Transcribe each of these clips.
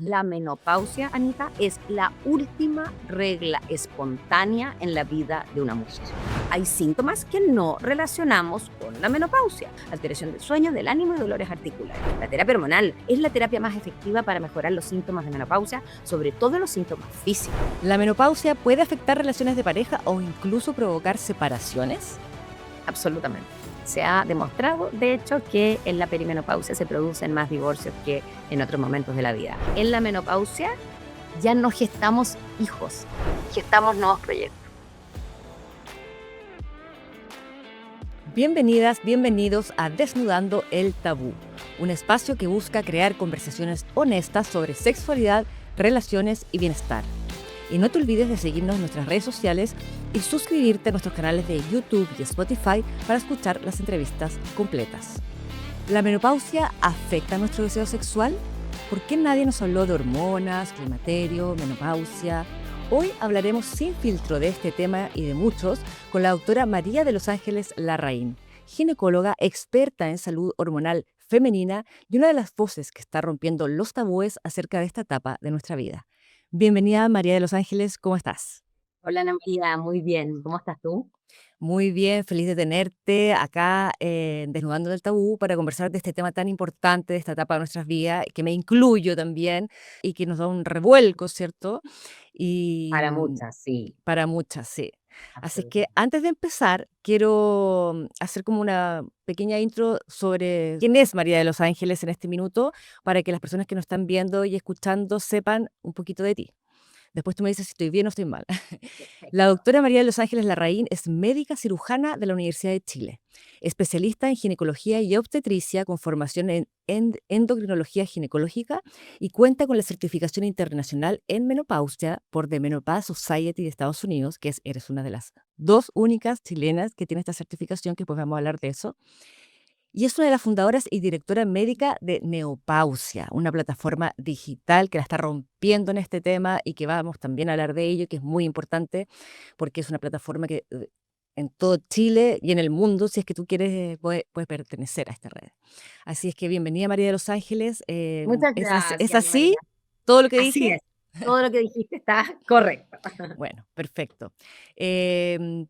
La menopausia, Anita, es la última regla espontánea en la vida de una mujer. Hay síntomas que no relacionamos con la menopausia: alteración del sueño, del ánimo y dolores articulares. La terapia hormonal es la terapia más efectiva para mejorar los síntomas de menopausia, sobre todo los síntomas físicos. ¿La menopausia puede afectar relaciones de pareja o incluso provocar separaciones? Absolutamente. Se ha demostrado, de hecho, que en la perimenopausia se producen más divorcios que en otros momentos de la vida. En la menopausia ya no gestamos hijos, gestamos nuevos proyectos. Bienvenidas, bienvenidos a Desnudando el Tabú, un espacio que busca crear conversaciones honestas sobre sexualidad, relaciones y bienestar. Y no te olvides de seguirnos en nuestras redes sociales y suscribirte a nuestros canales de YouTube y Spotify para escuchar las entrevistas completas. ¿La menopausia afecta nuestro deseo sexual? ¿Por qué nadie nos habló de hormonas, climaterio, menopausia? Hoy hablaremos sin filtro de este tema y de muchos con la doctora María de los Ángeles Larraín, ginecóloga experta en salud hormonal femenina y una de las voces que está rompiendo los tabúes acerca de esta etapa de nuestra vida. Bienvenida, María de los Ángeles, ¿cómo estás? Hola Ana María, muy bien. ¿Cómo estás tú? Muy bien, feliz de tenerte acá Desnudando el Tabú para conversar de este tema tan importante, de esta etapa de nuestras vidas, que me incluyo también y que nos da un revuelco, ¿cierto? Y Para muchas, sí, para muchas, sí. Así que absolutamente. antes de empezar, quiero hacer como una pequeña intro sobre quién es María de los Ángeles en este minuto, para que las personas que nos están viendo y escuchando sepan un poquito de ti. Después tú me dices si estoy bien o estoy mal. La Perfecto. doctora María de los Ángeles Larraín es médica cirujana de la Universidad de Chile, especialista en ginecología y obstetricia con formación en endocrinología ginecológica y cuenta con la certificación internacional en menopausia por The Menopause Society de Estados Unidos, eres una de las dos únicas chilenas que tiene esta certificación, que pues vamos a hablar de eso. Y es una de las fundadoras y directora médica de Neopausia, una plataforma digital que la está rompiendo en este tema y que vamos también a hablar de ello, que es muy importante porque es una plataforma que en todo Chile y en el mundo, si es que tú quieres, puedes pertenecer a esta red. Así es que bienvenida, María de los Ángeles. Muchas ¿Es gracias, Ana así María. todo lo que Así dije? es. Todo lo que dijiste está correcto. Bueno, perfecto.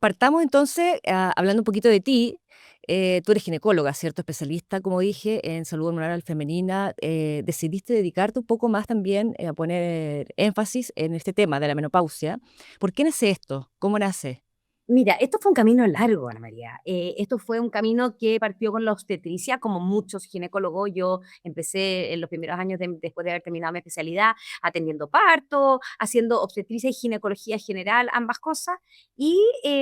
Partamos entonces hablando un poquito de ti. Tú eres ginecóloga, ¿cierto? Especialista, como dije, en salud hormonal femenina. Decidiste dedicarte un poco más también a poner énfasis en este tema de la menopausia. ¿Por qué nace esto? ¿Cómo nace? Mira, esto fue un camino largo, Ana María. Esto fue un camino que partió con la obstetricia, como muchos ginecólogos. Yo empecé en los primeros años después de haber terminado mi especialidad, atendiendo parto, haciendo obstetricia y ginecología general, ambas cosas. Y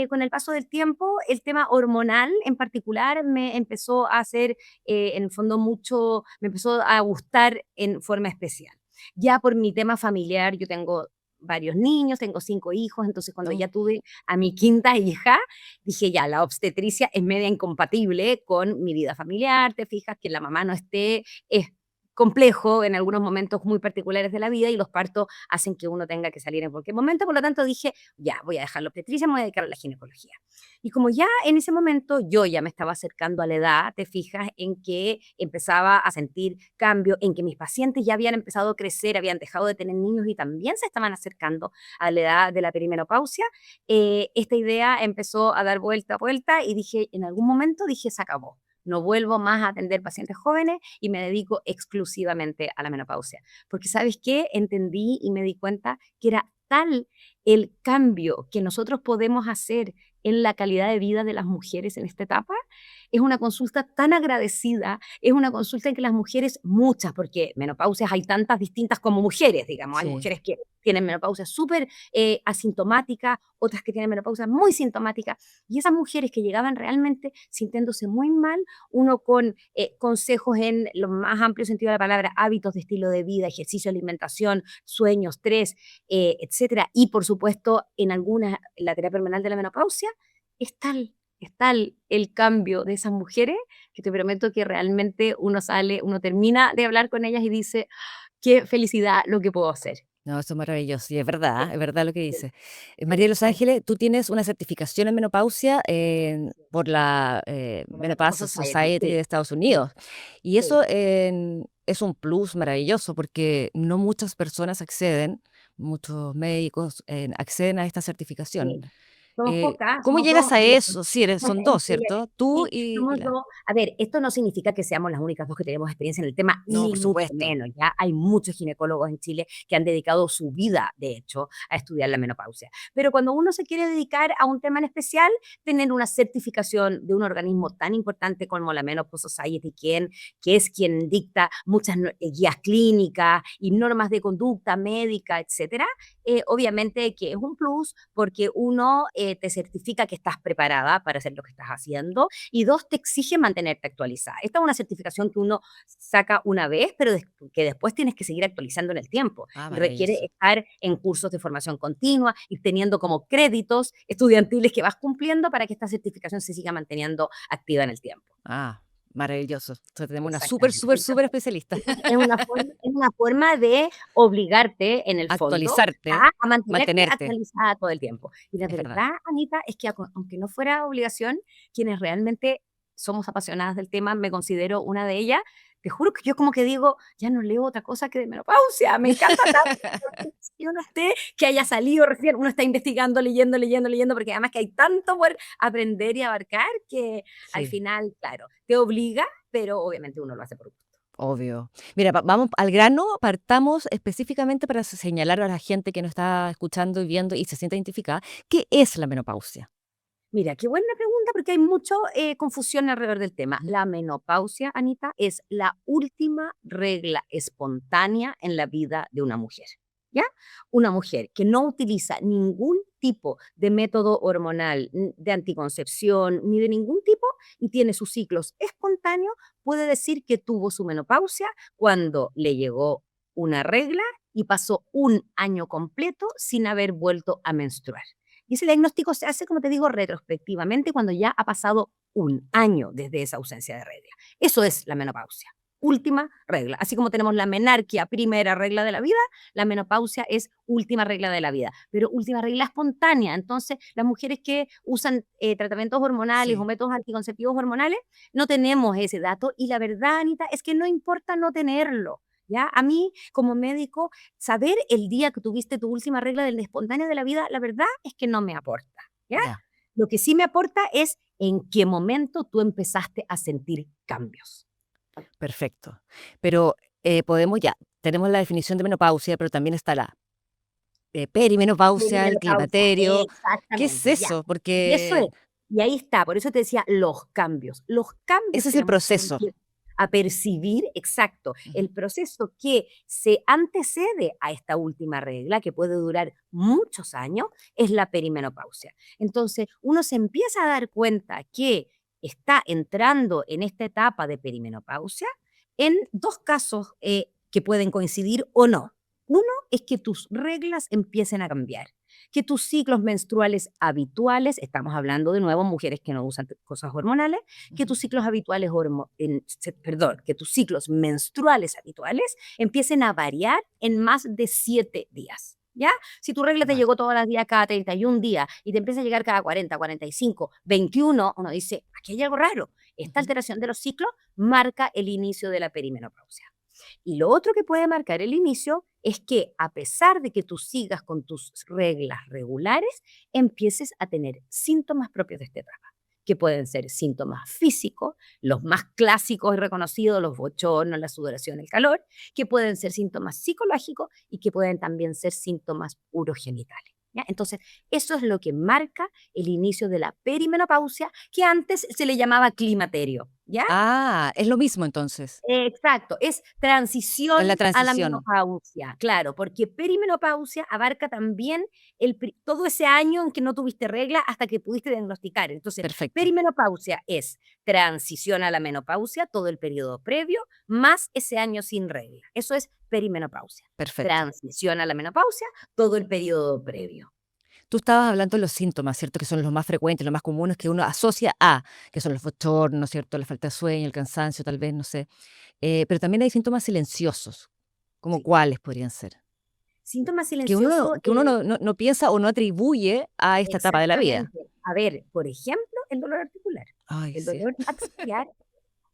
con el paso del tiempo, el tema hormonal en particular me empezó a hacer, en el fondo, mucho, me empezó a gustar en forma especial. Ya por mi tema familiar, yo tengo varios niños, tengo 5 hijos, entonces cuando Oh, ya tuve a mi quinta hija, dije ya, la obstetricia es media incompatible con mi vida familiar, te fijas que la mamá no esté, es complejo en algunos momentos muy particulares de la vida y los partos hacen que uno tenga que salir en cualquier momento, por lo tanto dije, ya, voy a dejar la obstetricia, me voy a dedicar a la ginecología. Y como ya en ese momento yo ya me estaba acercando a la edad, te fijas en que empezaba a sentir cambio, en que mis pacientes ya habían empezado a crecer, habían dejado de tener niños y también se estaban acercando a la edad de la perimenopausia. Esta idea empezó a dar vuelta a vuelta y dije, en algún momento dije, se acabó. No vuelvo más a atender pacientes jóvenes y me dedico exclusivamente a la menopausia. Porque ¿sabes qué? Entendí y me di cuenta que era tal el cambio que nosotros podemos hacer en la calidad de vida de las mujeres en esta etapa. Es una consulta tan agradecida, es una consulta en que las mujeres, muchas, porque menopausias hay tantas distintas como mujeres, digamos, hay sí. mujeres que tienen menopausia súper asintomática, otras que tienen menopausia muy sintomática, y esas mujeres que llegaban realmente sintiéndose muy mal, uno con consejos en lo más amplio sentido de la palabra, hábitos de estilo de vida, ejercicio, alimentación, sueño, estrés, etcétera, y por supuesto en algunas la terapia hormonal de la menopausia, es tal el cambio de esas mujeres que te prometo que realmente uno sale, uno termina de hablar con ellas y dice, qué felicidad lo que puedo hacer. No, eso es maravilloso. Y es verdad lo que dice. María de Los Ángeles, tú tienes una certificación en menopausia por la Menopause Menopause Society, Society sí, de Estados sí, Unidos. Y sí, eso es un plus maravilloso porque no muchas personas acceden, muchos médicos acceden a esta certificación. sí. Somos pocas, ¿Cómo somos dos llegas a en eso? Sí, son en dos, Chile. ¿cierto? Tú Sí, y somos la... 2. A ver, esto no significa que seamos las únicas 2 que tenemos experiencia en el tema, No, ni por mucho supuesto. menos, ¿ya? Hay muchos ginecólogos en Chile que han dedicado su vida, de hecho, a estudiar la menopausia. Pero cuando uno se quiere dedicar a un tema en especial, tener una certificación de un organismo tan importante como la Menopause Society, que es quien dicta muchas guías clínicas y normas de conducta médica, etcétera, obviamente que es un plus porque uno te certifica que estás preparada para hacer lo que estás haciendo y dos, te exige mantenerte actualizada. Esta es una certificación que uno saca una vez, pero que después tienes que seguir actualizando en el tiempo Ah, y requiere maravilloso. estar en cursos de formación continua y teniendo como créditos estudiantiles que vas cumpliendo para que esta certificación se siga manteniendo activa en el tiempo. Ah, maravilloso. Entonces tenemos una súper, Exactamente. súper, súper especialista. Es una forma de obligarte, en el fondo, Actualizarte, a mantenerte mantenerte, actualizada todo el tiempo. Y la es verdad. verdad, Anita, es que aunque no fuera obligación, quienes realmente somos apasionadas del tema, me considero una de ellas. Te juro que yo como que digo, ya no leo otra cosa que de menopausia, me encanta tanto que uno esté, que haya salido recién, uno está investigando, leyendo, leyendo, leyendo, porque además que hay tanto por aprender y abarcar que al Sí, final, claro, te obliga, pero obviamente uno lo hace por gusto. obvio. Mira, vamos al grano, partamos específicamente para señalar a la gente que nos está escuchando y viendo y se siente identificada, ¿qué es la menopausia? Mira, qué buena pregunta porque hay mucha confusión alrededor del tema. La menopausia, Anita, es la última regla espontánea en la vida de una mujer. ¿Ya? Una mujer que no utiliza ningún tipo de método hormonal, de anticoncepción, ni de ningún tipo, y tiene sus ciclos espontáneos, puede decir que tuvo su menopausia cuando le llegó una regla y pasó un año completo sin haber vuelto a menstruar. Y ese diagnóstico se hace, como te digo, retrospectivamente cuando ya ha pasado un año desde esa ausencia de regla. Eso es la menopausia. Última regla. Así como tenemos la menarquia, primera regla de la vida, la menopausia es última regla de la vida, pero última regla espontánea. Entonces, las mujeres que usan tratamientos hormonales o Sí. métodos anticonceptivos hormonales, no tenemos ese dato y la verdad, Anita, es que no importa no tenerlo. ¿Ya? A mí, como médico, saber el día que tuviste tu última regla del espontáneo de la vida, la verdad es que no me aporta, ¿ya? Ya, Lo que sí me aporta es en qué momento tú empezaste a sentir cambios. perfecto. Pero podemos ya, tenemos la definición de menopausia, pero también está la perimenopausia, el Perimenopausia, climaterio. ¿Qué es exactamente, ya. eso? Y eso es, Porque y ahí está, por eso te decía los cambios. Los cambios ese es que el la mujer proceso. empieza a percibir, exacto, Ujú. el proceso que se antecede a esta última regla, que puede durar muchos años, es la perimenopausia. Entonces, uno se empieza a dar cuenta que está entrando en esta etapa de perimenopausia en dos casos que pueden coincidir o no. Uno es que tus reglas empiecen a cambiar, que tus ciclos menstruales habituales, estamos hablando de nuevo mujeres que no usan cosas hormonales, que Ujú. tus ciclos habituales, perdón, que tus ciclos menstruales habituales empiecen a variar en más de 7 días. ¿Ya? Si tu regla te Vale. llegó todos los días cada 31 días y te empieza a llegar cada 40, 45, 21, uno dice, aquí hay algo raro. Esta Ujú. alteración de los ciclos marca el inicio de la perimenopausia. Y lo otro que puede marcar el inicio es que a pesar de que tú sigas con tus reglas regulares, empieces a tener síntomas propios de esta etapa, que pueden ser síntomas físicos, los más clásicos y reconocidos, los bochornos, la sudoración, el calor, que pueden ser síntomas psicológicos y que pueden también ser síntomas urogenitales. ¿Ya? Entonces, eso es lo que marca el inicio de la perimenopausia, que antes se le llamaba climaterio. ¿Ya? Ah, es lo mismo entonces, Exacto, es en la transición a la transición. menopausia, claro, porque perimenopausia abarca también todo ese año en que no tuviste regla hasta que pudiste diagnosticar. Entonces, Perfecto, perimenopausia es transición a la menopausia, todo el periodo previo, más ese año sin regla. Eso es perimenopausia. perfecto. Transición a la menopausia, todo el periodo previo. Tú estabas hablando de los síntomas, ¿cierto? Que son los más frecuentes, los más comunes que uno asocia a, que son los bochornos, ¿cierto? La falta de sueño, el cansancio, tal vez, no sé. Pero también hay síntomas silenciosos, como Sí. cuáles podrían ser. Síntomas silenciosos, que uno no piensa o no atribuye a esta etapa de la vida. exactamente. A ver, por ejemplo, el dolor articular. Ay, El sí. dolor axilar,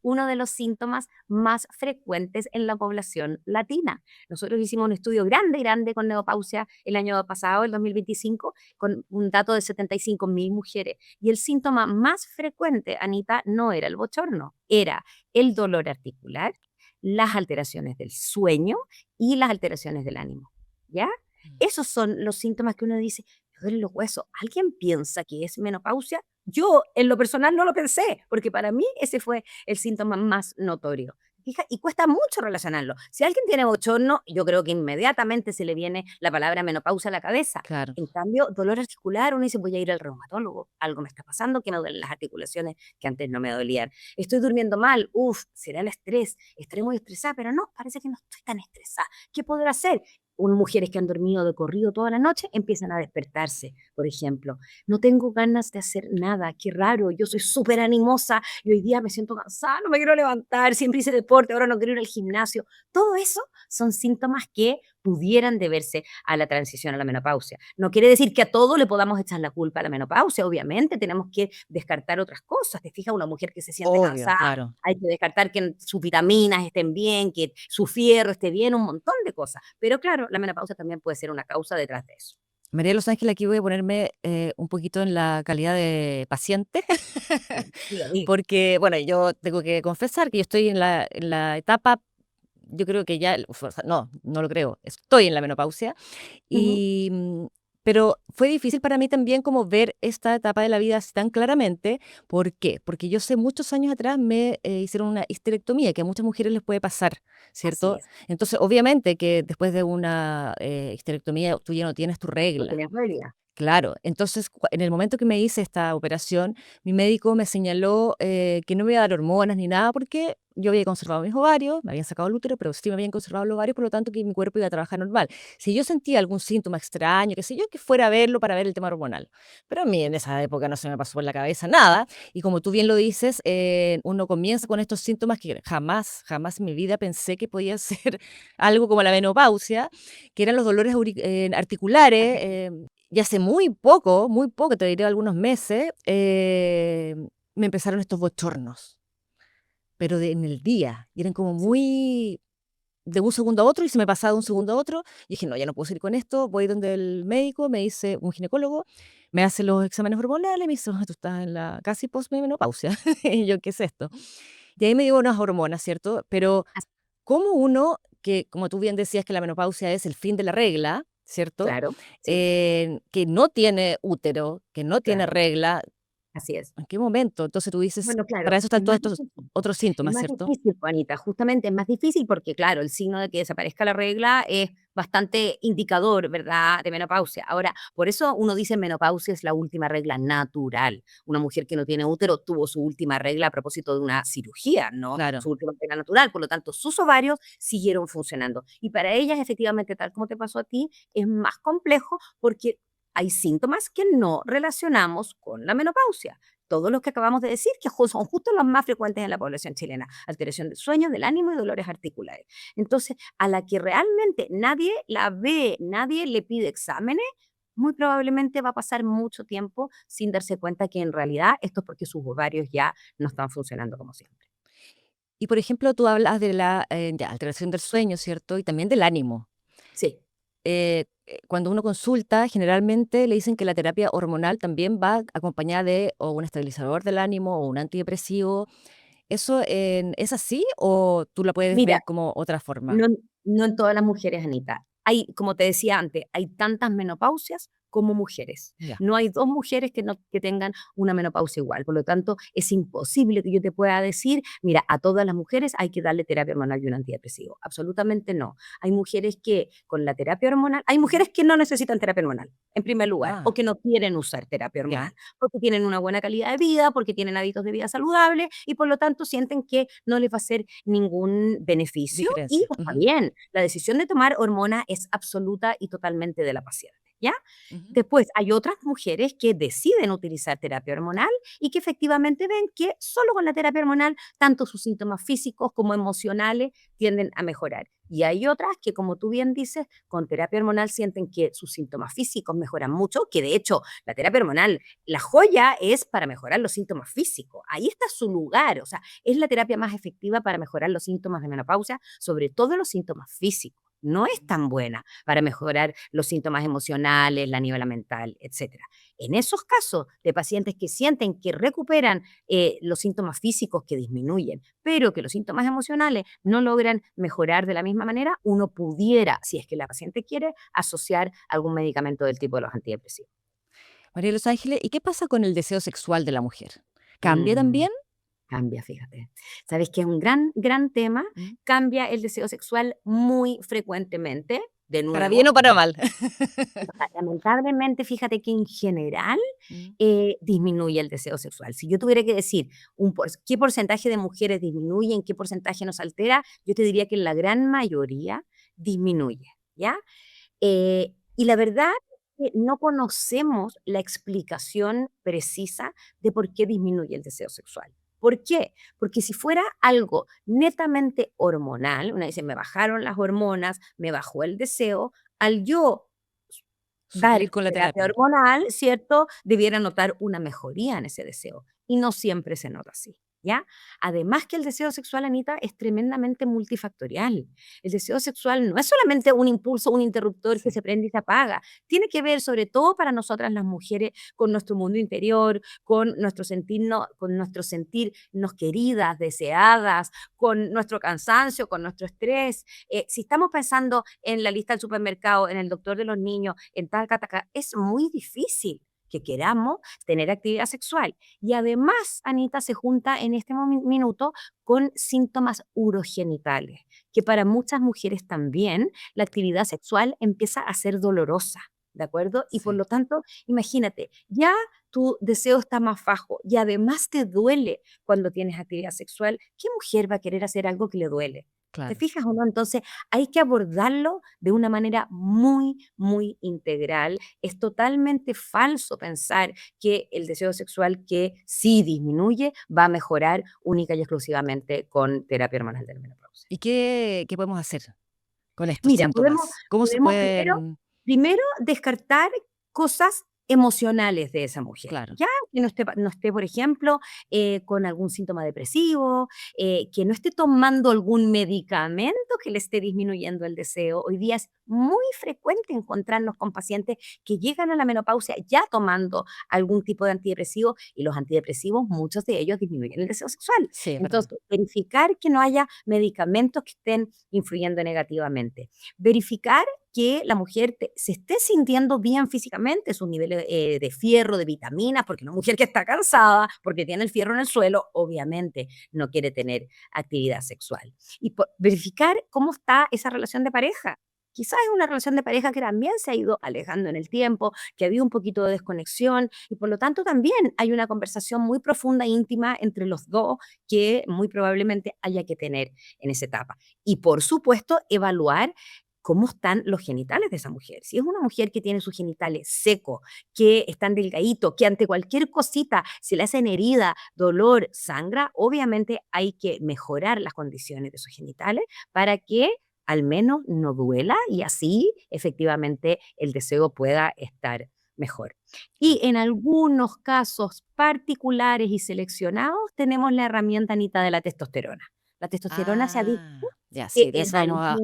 uno de los síntomas más frecuentes en la población latina. Nosotros hicimos un estudio grande, grande con menopausia el año pasado, el 2025, con un dato de 75.000 mujeres. Y el síntoma más frecuente, Anita, no era el bochorno, era el dolor articular, las alteraciones del sueño y las alteraciones del ánimo. ¿Ya? Mm. Esos son los síntomas que uno dice, me duelen los huesos. ¿Alguien piensa que es menopausia? Yo, en lo personal, no lo pensé, porque para mí ese fue el síntoma más notorio. Fija, y cuesta mucho relacionarlo. Si alguien tiene bochorno, yo creo que inmediatamente se le viene la palabra menopausia a la cabeza. Claro. En cambio, dolor articular, uno dice, voy a ir al reumatólogo, algo me está pasando, que me duelen las articulaciones que antes no me dolían. Estoy durmiendo mal, será el estrés, estaré muy estresada, pero no, parece que no estoy tan estresada. ¿Qué podrá hacer? Mujeres que han dormido de corrido toda la noche empiezan a despertarse, por ejemplo. No tengo ganas de hacer nada, qué raro, yo soy súper animosa y hoy día me siento cansada, no me quiero levantar, siempre hice deporte, ahora no quiero ir al gimnasio. Todo eso son síntomas que pudieran deberse a la transición a la menopausia. No quiere decir que a todo le podamos echar la culpa a la menopausia, obviamente tenemos que descartar otras cosas. Te fijas, una mujer que se siente Obvio, cansada, claro. hay que descartar que sus vitaminas estén bien, que su fierro esté bien, un montón de cosas. Pero claro, la menopausia también puede ser una causa detrás de eso. María de Los Ángeles, aquí voy a ponerme un poquito en la calidad de paciente, Diga, diga. porque, bueno, yo tengo que confesar que yo estoy en la etapa, yo creo que ya, o sea, no, no lo creo, estoy en la menopausia. Ujú. Y, pero fue difícil para mí también como ver esta etapa de la vida así tan claramente. ¿Por qué? Porque yo sé muchos años atrás me hicieron una histerectomía, que a muchas mujeres les puede pasar, Así ¿cierto? es, Entonces, obviamente que después de una histerectomía tú ya no tienes tu no regla. tenías regla. Claro, entonces, en el momento que me hice esta operación, mi médico me señaló que no me iba a dar hormonas ni nada porque yo había conservado mis ovarios, me habían sacado el útero, pero sí me habían conservado los ovarios, por lo tanto que mi cuerpo iba a trabajar normal. Si yo sentía algún síntoma extraño, qué sé yo, que fuera a verlo para ver el tema hormonal. Pero a mí en esa época no se me pasó por la cabeza nada. Y como tú bien lo dices, uno comienza con estos síntomas que jamás, jamás en mi vida pensé que podía ser algo como la menopausia, que eran los dolores articulares. Y hace muy poco, te diré algunos meses, me empezaron estos bochornos, pero en el día, y eran como Sí, muy de un segundo a otro, y se me pasaba de un segundo a otro, y dije: "No, ya no puedo seguir con esto", voy donde el médico, me dice un ginecólogo, me hace los exámenes hormonales, me dice: "Oh, tú estás en la casi posmenopausia", y yo: "¿Qué es esto?". Y ahí me dio unas hormonas, ¿cierto? Pero, as ¿cómo uno, que como tú bien decías que la menopausia es el fin de la regla, ¿cierto? claro, sí, Que no tiene útero, que no tiene claro, regla, así es. ¿en qué momento? Entonces tú dices, Bueno, para claro, eso es están todos más estos difícil. otros Es síntomas, más ¿cierto? difícil, Juanita, justamente es más difícil porque, claro, el signo de que desaparezca la regla es bastante indicador, ¿verdad?, de menopausia. Ahora, por eso uno dice menopausia es la última regla natural. Una mujer que no tiene útero tuvo su última regla a propósito de una cirugía, no Claro. su última regla natural. Por lo tanto, sus ovarios siguieron funcionando. Y para ellas, efectivamente, tal como te pasó a ti, es más complejo porque hay síntomas que no relacionamos con la menopausia. Todos los que acabamos de decir, que son justo los más frecuentes en la población chilena: alteración del sueño, del ánimo y dolores articulares. Entonces, a la que realmente nadie la ve, nadie le pide exámenes, muy probablemente va a pasar mucho tiempo sin darse cuenta que en realidad esto es porque sus ovarios ya no están funcionando como siempre. Y por ejemplo, tú hablas de la ya, alteración del sueño, ¿cierto? Y también del ánimo. Sí, Cuando uno consulta, generalmente le dicen que la terapia hormonal también va acompañada de o un estabilizador del ánimo o un antidepresivo. ¿Eso es así o tú la puedes mira, ver como otra forma? no, no en todas las mujeres, Anita. Hay, como te decía antes, hay tantas menopausias como mujeres. Ya. No hay dos mujeres que tengan una menopausia igual. Por lo tanto, es imposible que yo te pueda decir, mira, a todas las mujeres hay que darle terapia hormonal y un antidepresivo. Absolutamente no. Hay mujeres que con la terapia hormonal, hay mujeres que no necesitan terapia hormonal, en primer lugar, o Ah, que no quieren usar terapia ya, hormonal, porque tienen una buena calidad de vida, porque tienen hábitos de vida saludables y por lo tanto sienten que no les va a hacer ningún beneficio y diferencia. está Ujú. bien. La decisión de tomar hormona es absoluta y totalmente de la paciente. ¿ya? Ujú. Después hay otras mujeres que deciden utilizar terapia hormonal y que efectivamente ven que solo con la terapia hormonal, tanto sus síntomas físicos como emocionales tienden a mejorar. Y hay otras que, como tú bien dices, con terapia hormonal sienten que sus síntomas físicos mejoran mucho, que de hecho la terapia hormonal, la joya es para mejorar los síntomas físicos. Ahí está su lugar, o sea, es la terapia más efectiva para mejorar los síntomas de menopausia, sobre todo los síntomas físicos. No es tan buena para mejorar los síntomas emocionales, la niebla mental, etcétera. En esos casos de pacientes que sienten que recuperan los síntomas físicos que disminuyen, pero que los síntomas emocionales no logran mejorar de la misma manera, uno pudiera, si es que la paciente quiere, asociar algún medicamento del tipo de los antidepresivos. María de Los Ángeles, ¿y qué pasa con el deseo sexual de la mujer? ¿Cambia Mm. también? Cambia, fíjate. Sabes que es un gran tema. Mm. Cambia el deseo sexual muy frecuentemente. De ¿Para bien nuevo, o para mal? lamentablemente, fíjate que en general Mm. disminuye el deseo sexual. Si yo tuviera que decir qué porcentaje de mujeres disminuye, en qué porcentaje nos altera, yo te diría que en la gran mayoría disminuye, ¿ya? Y la verdad es que no conocemos la explicación precisa de por qué disminuye el deseo sexual. ¿Por qué? Porque si fuera algo netamente hormonal, una dice, me bajaron las hormonas, me bajó el deseo, al yo Suplir dar con la terapia terapia. hormonal, ¿cierto? Debiera notar una mejoría en ese deseo. Y no siempre se nota así, ¿ya? Además que el deseo sexual, Anita, es tremendamente multifactorial. El deseo sexual no es solamente un impulso, un interruptor que Sí. se prende y se apaga. Tiene que ver, sobre todo para nosotras las mujeres, con nuestro mundo interior, con nuestro sentirnos queridas, deseadas, con nuestro cansancio, con nuestro estrés, si estamos pensando en la lista del supermercado, en el doctor de los niños, en tal, cataca, es muy difícil que queramos tener actividad sexual. Y además, Anita, se junta en este minuto con síntomas urogenitales, que para muchas mujeres también la actividad sexual empieza a ser dolorosa. ¿De acuerdo? Y por Sí, lo tanto, imagínate, ya tu deseo está más bajo y además te duele cuando tienes actividad sexual. ¿Qué mujer va a querer hacer algo que le duele? ¿Te claro. fijas o no? Entonces, hay que abordarlo de una manera muy integral. Es totalmente falso pensar que el deseo sexual que sí disminuye va a mejorar única y exclusivamente con terapia hormonal de la menopausia. ¿Y qué podemos hacer con estos Mira, podemos, síntomas? ¿Cómo se podemos primero, pueden? primero descartar cosas emocionales de esa mujer, Claro. ¿ya? Que no esté, por ejemplo, con algún síntoma depresivo, que no esté tomando algún medicamento que le esté disminuyendo el deseo. Hoy día es muy frecuente encontrarnos con pacientes que llegan a la menopausia ya tomando algún tipo de antidepresivo y los antidepresivos, muchos de ellos disminuyen el deseo sexual. Sí, es verdad. Entonces, verificar que no haya medicamentos que estén influyendo negativamente. Verificar que la mujer se esté sintiendo bien físicamente, sus niveles de fierro, de vitaminas, porque una mujer que está cansada, porque tiene el fierro en el suelo, obviamente no quiere tener actividad sexual. Y verificar cómo está esa relación de pareja. Quizás es una relación de pareja que también se ha ido alejando en el tiempo, que había un poquito de desconexión y por lo tanto también hay una conversación muy profunda e íntima entre los dos que muy probablemente haya que tener en esa etapa. Y por supuesto, evaluar cómo están los genitales de esa mujer. Si es una mujer que tiene sus genitales secos, que están delgaditos, que ante cualquier cosita se le hacen herida, dolor, sangra, obviamente hay que mejorar las condiciones de sus genitales para que al menos no duela y así efectivamente el deseo pueda estar mejor. Y en algunos casos particulares y seleccionados tenemos la herramienta, Anita, de la testosterona. La testosterona se ha visto Ya, sí, que de eso vamos a...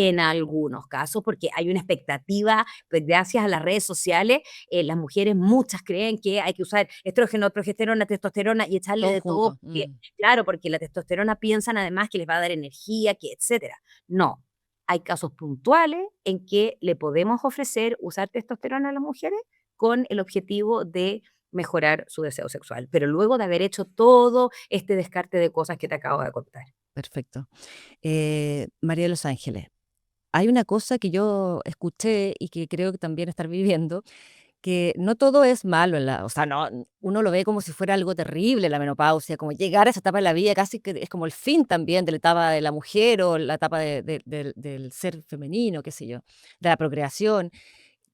en algunos casos, porque hay una expectativa, pues gracias a las redes sociales, las mujeres muchas creen que hay que usar estrógeno, progesterona, testosterona y echarle Todo de todo, junto. porque, claro, porque la testosterona piensan además que les va a dar energía, que etcétera. No, hay casos puntuales en que le podemos ofrecer usar testosterona a las mujeres con el objetivo de mejorar su deseo sexual, pero luego de haber hecho todo este descarte de cosas que te acabo de contar. Perfecto. María de Los Ángeles, hay una cosa que yo escuché y que creo que también estar viviendo, que no todo es malo o sea, no, uno lo ve como si fuera algo terrible la menopausia, como llegar a esa etapa de la vida casi que es como el fin también de la etapa de la mujer o la etapa del ser femenino, qué sé yo, de la procreación.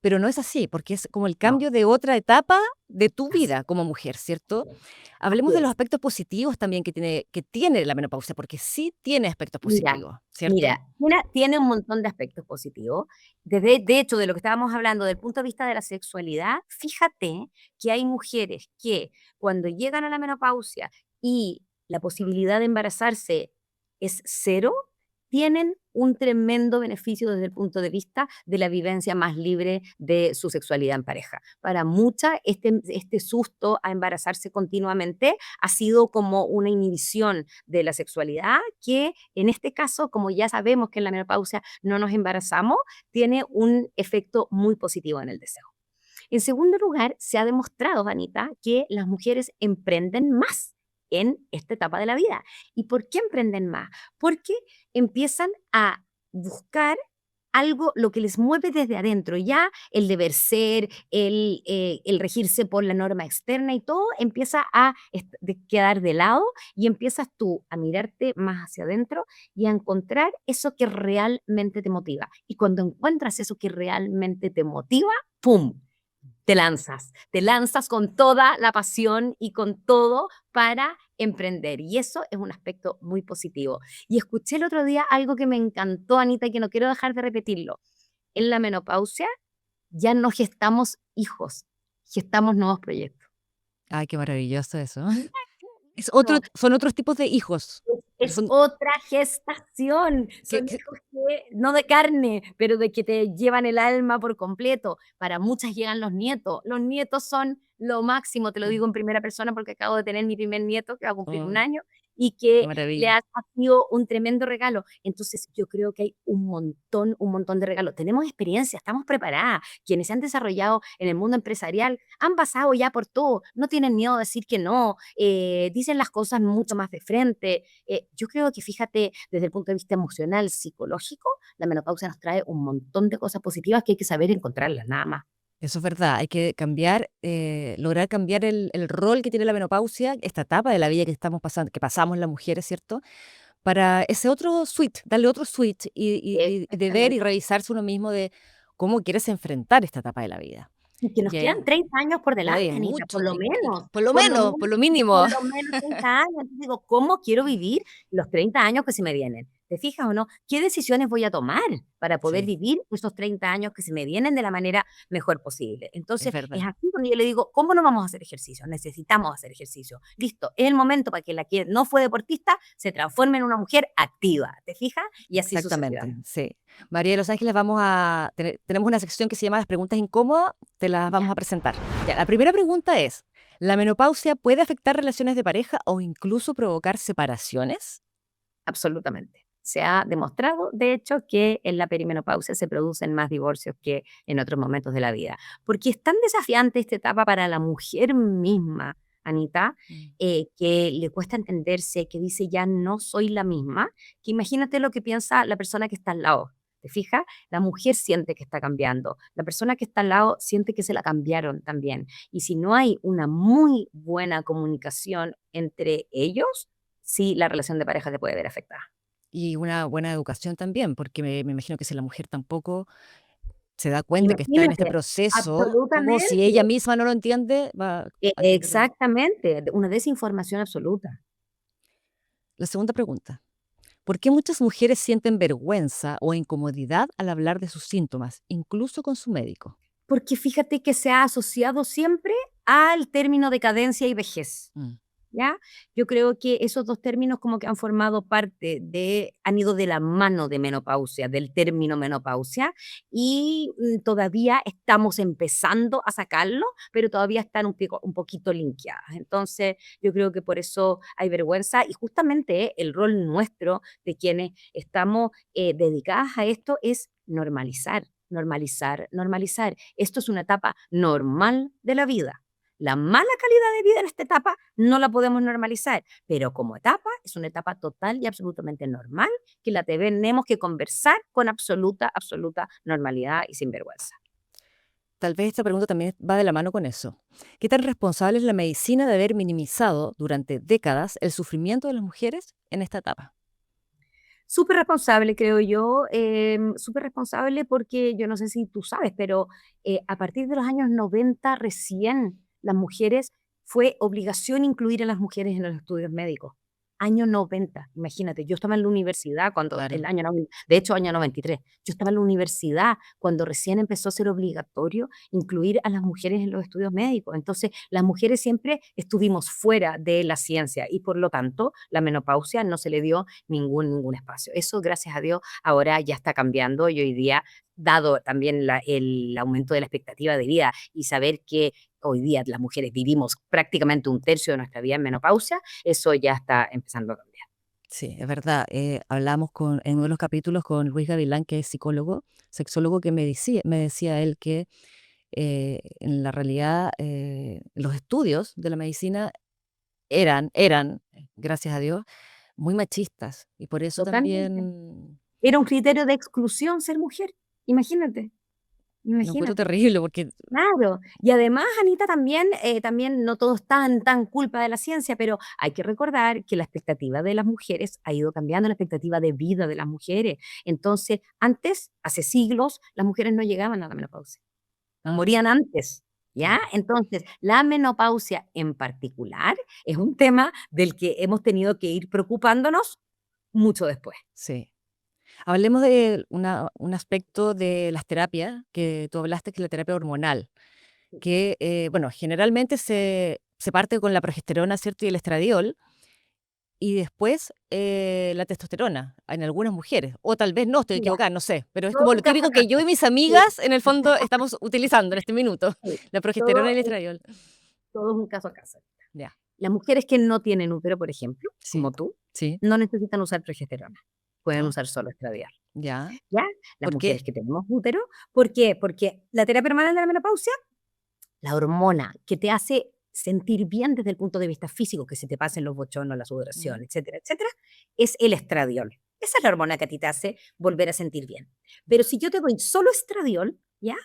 pero no es así, porque es como el No, cambio de otra etapa de tu así, vida como mujer, ¿cierto? así Hablemos de los es. aspectos positivos también que tiene la menopausia, porque sí tiene aspectos Mira, positivos, ¿cierto? mira, tiene un montón de aspectos positivos. De hecho, de lo que estábamos hablando, del punto de vista de la sexualidad, fíjate que hay mujeres que cuando llegan a la menopausia y la posibilidad de embarazarse es cero, tienen un tremendo beneficio desde el punto de vista de la vivencia más libre de su sexualidad en pareja. Para muchas, este susto a embarazarse continuamente ha sido como una inhibición de la sexualidad que en este caso, como ya sabemos que en la menopausia no nos embarazamos, tiene un efecto muy positivo en el deseo. En segundo lugar, se ha demostrado, Anita, que las mujeres emprenden más en esta etapa de la vida. ¿Y por qué emprenden más? Porque empiezan a buscar algo, lo que les mueve desde adentro, ya el deber ser, el regirse por la norma externa y todo empieza a quedar de lado y empiezas tú a mirarte más hacia adentro y a encontrar eso que realmente te motiva. Y cuando encuentras eso que realmente te motiva, ¡pum! Te lanzas con toda la pasión y con todo para emprender. Y eso es un aspecto muy positivo. Y escuché el otro día algo que me encantó, Anita, y que no quiero dejar de repetirlo. En la menopausia ya no gestamos hijos, gestamos nuevos proyectos. Ay, qué maravilloso eso. No, Son otros tipos de hijos. es Son, otra gestación. que, Son que- hijos que, no de carne, pero de que te llevan el alma por completo. Para muchas llegan los nietos. Los nietos son lo máximo, te lo digo en primera persona porque acabo de tener mi primer nieto que va a cumplir un oh, año y qué que maravilla. ha sido un tremendo regalo. Entonces yo creo que hay un montón de regalos. Tenemos experiencia, estamos preparadas. Quienes se han desarrollado en el mundo empresarial han pasado ya por todo, no tienen miedo a decir que no, dicen las cosas mucho más de frente. Yo creo que, fíjate, desde el punto de vista emocional, psicológico, la menopausia nos trae un montón de cosas positivas que hay que saber encontrarlas, nada más. Eso es verdad, hay que cambiar, lograr cambiar el rol que tiene la menopausia, esta etapa de la vida que estamos pasando, que pasamos las mujeres, ¿cierto? Para ese otro switch, darle otro switch y de ver y Exactamente. revisarse uno mismo de cómo quieres enfrentar esta etapa de la vida. Y que nos Y ahí, quedan 30 años por hoy delante, es Anita, mucho, y por lo por mínimo. lo menos 30 años. Entonces digo, ¿cómo quiero vivir los 30 años que se me vienen? ¿Te fijas o no? ¿Qué decisiones voy a tomar para poder Sí, vivir esos 30 años que se me vienen de la manera mejor posible? es Entonces, es verdad. aquí donde yo le digo, ¿cómo no vamos a hacer ejercicio? Necesitamos hacer ejercicio. Listo, es el momento para que la que no fue deportista se transforme en una mujer activa. ¿Te fijas? Y así Exactamente, sucesivamente. sí. María de Los Ángeles, tenemos una sección que se llama las preguntas incómodas, te las vamos a presentar. Ya, la primera pregunta es, ¿la menopausia puede afectar relaciones de pareja o incluso provocar separaciones? Absolutamente. Se ha demostrado, de hecho, que en la perimenopausia se producen más divorcios que en otros momentos de la vida, porque es tan desafiante esta etapa para la mujer misma, Anita, Mm. que le cuesta entenderse, que dice ya no soy la misma, que imagínate lo que piensa la persona que está al lado. ¿Te fijas? La mujer siente que está cambiando, la persona que está al lado siente que se la cambiaron también. Y si no hay una muy buena comunicación entre ellos, sí, la relación de pareja se puede ver afectada. Y una buena educación también, porque me imagino que si la mujer tampoco se da cuenta que está en este Imagínate, proceso, como si absolutamente, ella misma no lo entiende, va a entender. exactamente, una desinformación absoluta. La segunda pregunta. ¿Por qué muchas mujeres sienten vergüenza o incomodidad al hablar de sus síntomas, incluso con su médico? Porque fíjate que se ha asociado siempre al término decadencia y vejez. Mm. ¿Ya? Yo creo que esos 2 términos como que han formado parte han ido de la mano de menopausia, del término menopausia, y, todavía estamos empezando a sacarlo, pero todavía están un poquito linkeadas. Entonces, yo creo que por eso hay vergüenza, y justamente el rol nuestro de quienes estamos, dedicadas a esto es normalizar, normalizar, normalizar. Esto es una etapa normal de la vida. La mala calidad de vida en esta etapa no la podemos normalizar, pero como etapa es una etapa total y absolutamente normal que la tenemos que conversar con absoluta, absoluta normalidad y sin vergüenza. Tal vez esta pregunta también va de la mano con eso. ¿Qué tan responsable es la medicina de haber minimizado durante décadas el sufrimiento de las mujeres en esta etapa? Súper responsable, creo yo, súper responsable porque yo no sé si tú sabes, pero a partir de los años 90 recién las mujeres, fue obligación incluir a las mujeres en los estudios médicos. Año 90, imagínate, yo estaba en la universidad cuando, el Claro. año, de hecho, año 93, yo estaba en la universidad cuando recién empezó a ser obligatorio incluir a las mujeres en los estudios médicos. Entonces, las mujeres siempre estuvimos fuera de la ciencia y por lo tanto la menopausia no se le dio ningún espacio. Eso, gracias a Dios, ahora ya está cambiando y hoy día, dado también el aumento de la expectativa de vida y saber que hoy día las mujeres vivimos prácticamente un tercio de nuestra vida en menopausia, eso ya está empezando a cambiar. Sí, es verdad. Hablamos en uno de los capítulos con Luis Gavilán, que es psicólogo, sexólogo, que me decía él que en la realidad los estudios de la medicina eran, gracias a Dios, muy machistas. Y por eso Totalmente. también Era un criterio de exclusión ser mujer. Imagínate, lo encuentro imagínate. terrible, porque Claro. Y además, Anita, también no todo es tan culpa de la ciencia, pero hay que recordar que la expectativa de las mujeres ha ido cambiando, la expectativa de vida de las mujeres. Entonces, antes, hace siglos, las mujeres no llegaban a la menopausia, ah, morían antes, ¿ya? claro, Entonces, la menopausia en particular es un tema del que hemos tenido que ir preocupándonos mucho después. sí. Hablemos de un aspecto de las terapias que tú hablaste, que es la terapia hormonal, que, bueno, generalmente se parte con la progesterona, ¿cierto? Y el estradiol, y después la testosterona en algunas mujeres, o tal vez no, estoy Mira, equivocada, no sé, pero es todo como un lo caso a típico que yo caso. y mis Sí, amigas en el fondo estamos utilizando en este minuto, sí, la progesterona todo y el estradiol. todo es un caso a caso. Ya, Las mujeres que no tienen útero, por ejemplo, sí, como tú, sí, no necesitan usar progesterona, pueden ah, usar solo estradiol, ya, ¿ya? Las ¿por qué? mujeres que tenemos útero, ¿por qué? Porque la terapia hormonal de la menopausia, la hormona que te hace sentir bien desde el punto de vista físico, que se te pasen los bochornos, la Mm, sudoración, etcétera, etcétera, es el estradiol. Esa es la hormona que a ti te hace volver a sentir bien. Pero si yo te doy solo estradiol, ¿ya?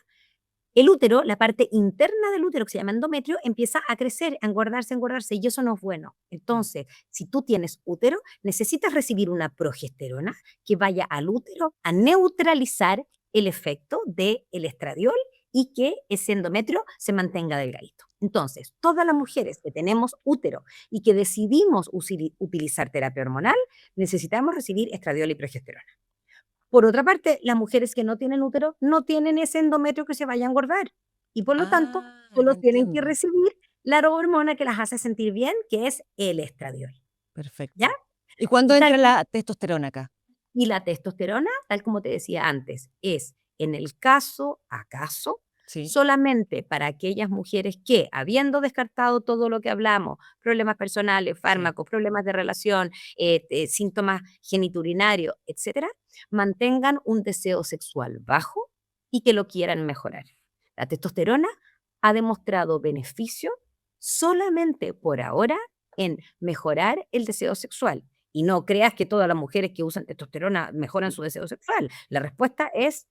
El útero, la parte interna del útero, que se llama endometrio, empieza a crecer, a engordarse, y eso no es bueno. mm, Entonces, si tú tienes útero, necesitas recibir una progesterona que vaya al útero a neutralizar el efecto del estradiol y que ese endometrio se mantenga delgadito. Entonces, todas las mujeres que tenemos útero y que decidimos utilizar terapia hormonal, necesitamos recibir estradiol y progesterona. Por otra parte, las mujeres que no tienen útero no tienen ese endometrio que se vaya a engordar y por lo tanto ya solo tienen que entiendo, recibir la hormona que las hace sentir bien, que es el estradiol, ¿ya? perfecto. ¿Y cuándo Y, entra la testosterona acá? y la testosterona, tal como te decía antes, es en el caso a caso Sí, solamente para aquellas mujeres que, habiendo descartado todo lo que hablamos, problemas personales, sí. fármacos, problemas de relación, síntomas geniturinarios, etcétera, mantengan un deseo sexual bajo y que lo quieran mejorar. La testosterona ha demostrado beneficio solamente por ahora en mejorar el deseo sexual. Y no creas que todas las mujeres que usan testosterona mejoran su deseo sexual. La respuesta es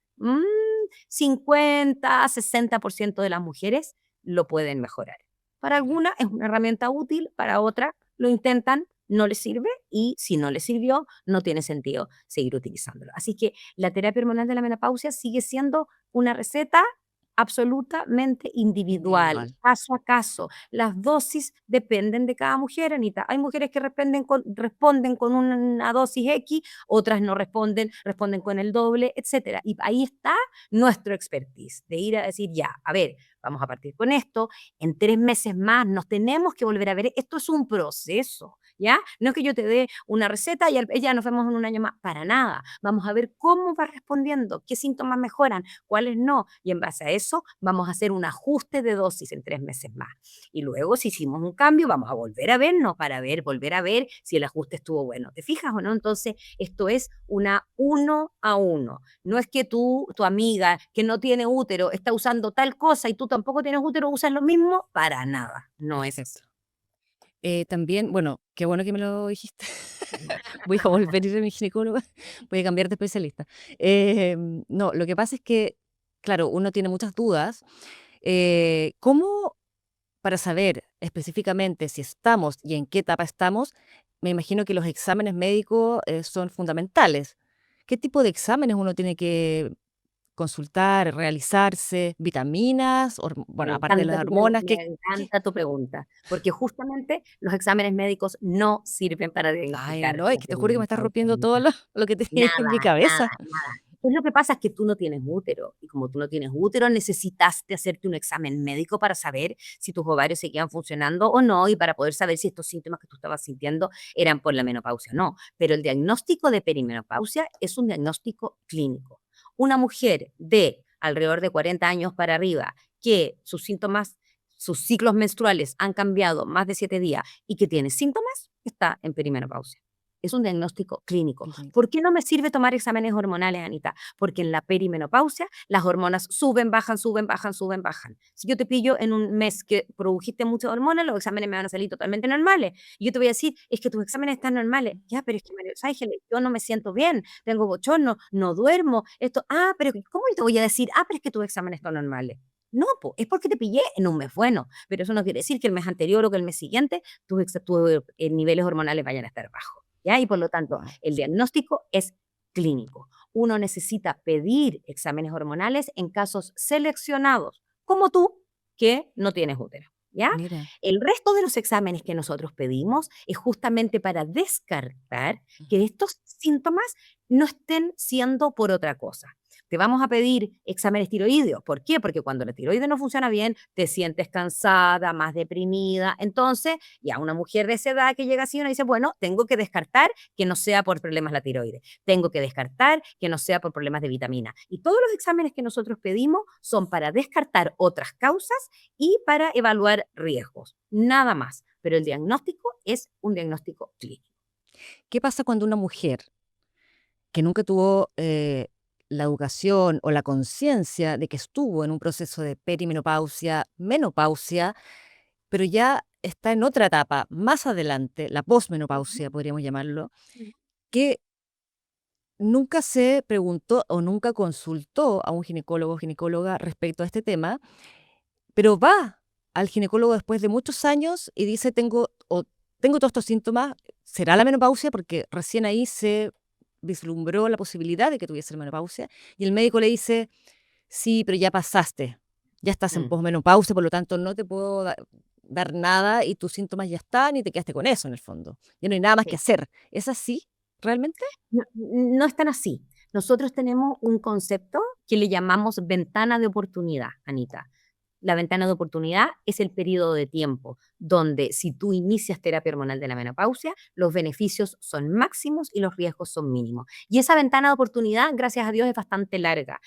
50-60% de las mujeres lo pueden mejorar. Para Ya. algunas es una herramienta útil, para otras lo intentan, no les sirve y si no les sirvió, no tiene sentido seguir utilizándolo. Así que la terapia hormonal de la menopausia sigue siendo una receta absolutamente individual, Individual. caso a caso. Las dosis dependen de cada mujer, Anita. Hay mujeres que responden con una dosis X, otras no responden, responden con el doble, etcétera. Y ahí está nuestro expertise, de ir a decir, ya, a ver, vamos a partir con esto, en 3 meses más nos tenemos que volver a ver, esto es un proceso, ¿ya? No es que yo te dé una receta y ya nos vemos en un año más, para nada. Vamos a ver cómo va respondiendo, qué síntomas mejoran, cuáles no, y en base a eso vamos a hacer un ajuste de dosis en 3 meses más. Y luego, si hicimos un cambio, vamos a volver a vernos para volver a ver si el ajuste estuvo bueno. ¿Te fijas o no? Entonces, esto es una uno a uno. No es que tu amiga que no tiene útero está usando tal cosa y tú tampoco tienes útero, usas lo mismo, para nada. No es así. Perfecto. También, bueno, qué bueno que me lo dijiste. Voy a volver a ir a mi ginecóloga, voy a cambiar de especialista. No, lo que pasa es que, claro, uno tiene muchas dudas. ¿Cómo para saber específicamente si estamos y en qué etapa estamos, me imagino que los exámenes médicos son fundamentales. ¿Qué tipo de exámenes uno tiene que consultar, realizarse? ¿Vitaminas? Bueno, aparte de las hormonas, Me qué? encanta tu pregunta, porque justamente los exámenes médicos no sirven para Ay, diagnosticar no, es la que te juro que me estás perimenopausia, rompiendo todo Anita. lo que tenía en mi Nada, nada, cabeza. nada. Pues lo que pasa es que tú no tienes útero, y como tú no tienes útero, necesitaste hacerte un examen médico para saber si tus ovarios seguían funcionando o no, y para poder saber si estos síntomas que tú estabas sintiendo eran por la menopausia o no. Pero el diagnóstico de perimenopausia es un diagnóstico clínico. Una mujer de alrededor de 40 años para arriba, que sus síntomas, sus ciclos menstruales han cambiado más de 7 días y que tiene síntomas, está en perimenopausia. Es un diagnóstico clínico. Clínico. ¿Por qué no me sirve tomar exámenes hormonales, Anita? Porque en la perimenopausia las hormonas suben, bajan, suben, bajan, suben, bajan. Si yo te pillo en un mes que produjiste muchas hormonas, los exámenes me van a salir totalmente normales. Y yo te voy a decir, es que tus exámenes están normales. Ya, pero es que María Ángeles, yo no me siento bien, tengo bochorno, no duermo, esto, pero ¿cómo te voy a decir? Pero es que tus exámenes están normales. No, es porque te pillé en un mes bueno, pero eso no quiere decir que el mes anterior o que el mes siguiente tus niveles hormonales vayan a estar bajos. ¿Ya? Y por lo tanto, Wow. el diagnóstico es clínico. Uno necesita pedir exámenes hormonales en casos seleccionados, como tú, que no tienes útero. ¿Ya? Mira. El resto de los exámenes que nosotros pedimos es justamente para descartar que estos síntomas no estén siendo por otra cosa. Te vamos a pedir exámenes tiroideos. ¿Por qué? Porque cuando la tiroide no funciona bien, te sientes cansada, más deprimida. Entonces, ya una mujer de esa edad que llega así, uno dice, bueno, tengo que descartar que no sea por problemas la tiroides. Tengo que descartar que no sea por problemas de vitamina. Y todos los exámenes que nosotros pedimos son para descartar otras causas y para evaluar riesgos. Nada más. Pero el diagnóstico es un diagnóstico clínico. ¿Qué pasa cuando una mujer que nunca tuvo la educación o la conciencia de que estuvo en un proceso de perimenopausia, menopausia, pero ya está en otra etapa, más adelante, la posmenopausia, podríamos llamarlo, Ujú. que nunca se preguntó o nunca consultó a un ginecólogo o ginecóloga respecto a este tema, pero va al ginecólogo después de muchos años y dice, tengo todos estos síntomas, ¿será la menopausia? Porque recién ahí se vislumbró la posibilidad de que tuviese la menopausia, y el médico le dice, sí, pero ya pasaste, ya estás en Mm. posmenopausia, por lo tanto no te puedo dar nada y tus síntomas ya están y te quedaste con eso en el fondo. Ya no hay nada más que Sí. hacer. ¿Es así realmente? No, no es tan así. Nosotros tenemos un concepto que le llamamos ventana de oportunidad, Anita. La ventana de oportunidad es el periodo de tiempo donde si tú inicias terapia hormonal de la menopausia, los beneficios son máximos y los riesgos son mínimos. Y esa ventana de oportunidad, gracias a Dios, es bastante larga.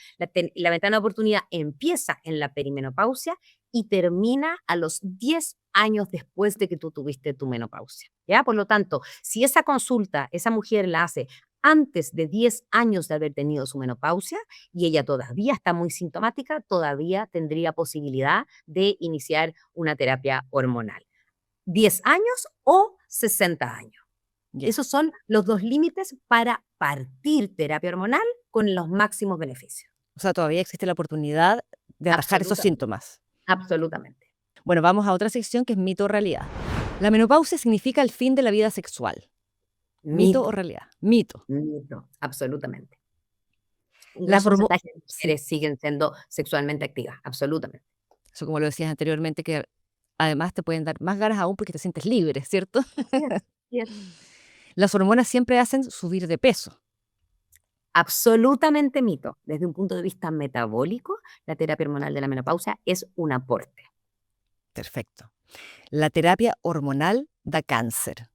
La ventana de oportunidad empieza en la perimenopausia y termina a los 10 años después de que tú tuviste tu menopausia. ¿Ya? Por lo tanto, si esa consulta, esa mujer la hace antes de 10 años de haber tenido su menopausia, y ella todavía está muy sintomática, todavía tendría posibilidad de iniciar una terapia hormonal. 10 años o 60 años. Ya. Esos son los dos límites para partir terapia hormonal con los máximos beneficios. O sea, todavía existe la oportunidad de atajar esos Absolutamente, síntomas. absolutamente. Bueno, vamos a otra sección que es mito o realidad. La menopausia significa el fin de la vida sexual. ¿Mito o Mito, realidad? Mito. mito, absolutamente. Un gran Las hormo- porcentaje de sí, mujeres siguen siendo sexualmente activas, absolutamente. eso como lo decías anteriormente, que además te pueden dar más ganas aún porque te sientes libre, ¿cierto? Así es, así es. Las hormonas siempre hacen subir de peso. Absolutamente mito. Desde un punto de vista metabólico, la terapia hormonal de la menopausia es un aporte. Perfecto. La terapia hormonal da cáncer.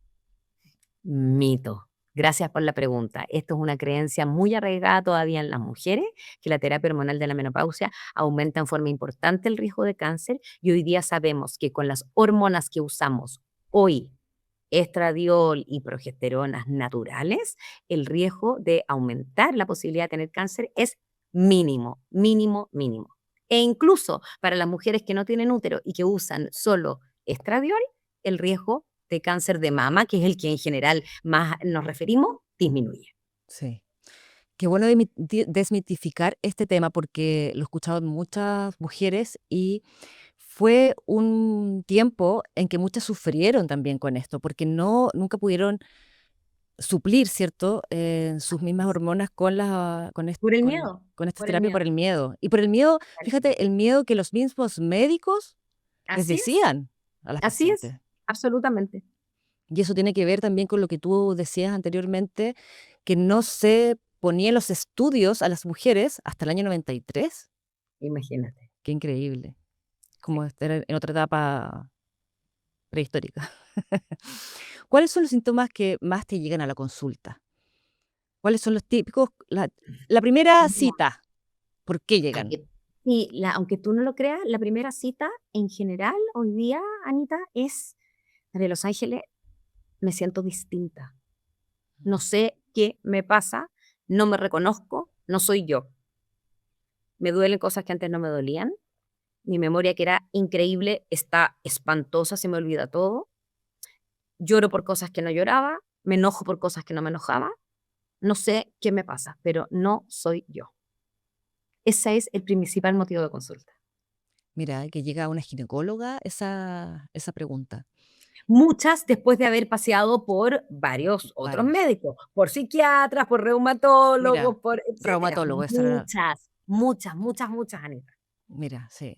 Mito. Gracias por la pregunta. Esto es una creencia muy arraigada todavía en las mujeres, que la terapia hormonal de la menopausia aumenta en forma importante el riesgo de cáncer, y hoy día sabemos que con las hormonas que usamos hoy, estradiol y progesteronas naturales, el riesgo de aumentar la posibilidad de tener cáncer es mínimo, mínimo, mínimo. E incluso para las mujeres que no tienen útero y que usan solo estradiol, el riesgo de cáncer de mama, que es el que en general más nos referimos, disminuye. Sí. Qué bueno desmitificar este tema porque lo he escuchado en muchas mujeres y fue un tiempo en que muchas sufrieron también con esto, porque nunca pudieron suplir, ¿cierto? Sus mismas hormonas Por el miedo, con esta por el terapia por miedo. el miedo. Y por el miedo, fíjate, el miedo que los mismos médicos les Así es, decían a las así es, pacientes. absolutamente. Y eso tiene que ver también con lo que tú decías anteriormente, que no se ponía en los estudios a las mujeres hasta el año 93. Imagínate. Qué increíble, Sí. como estar en otra etapa prehistórica. ¿Cuáles son los síntomas que más te llegan a la consulta? ¿Cuáles son los típicos? La primera Mira, cita, ¿por qué llegan? aunque sí, aunque tú no lo creas, la primera cita en general hoy día, Anita, es de Los Ángeles, me siento distinta. No sé qué me pasa, no me reconozco, no soy yo. Me duelen cosas que antes no me dolían. Mi memoria, que era increíble, está espantosa, se me olvida todo. Lloro por cosas que no lloraba, me enojo por cosas que no me enojaba. No sé qué me pasa, pero no soy yo. Ese es el principal motivo de consulta. Mira, que llega una ginecóloga esa pregunta. Muchas después de haber paseado por varios otros Varios. médicos, por psiquiatras, por Mira, reumatólogos, por etcétera. reumatólogo, esa era. Muchas, muchas, muchas, muchas, Anita. Mira, sí.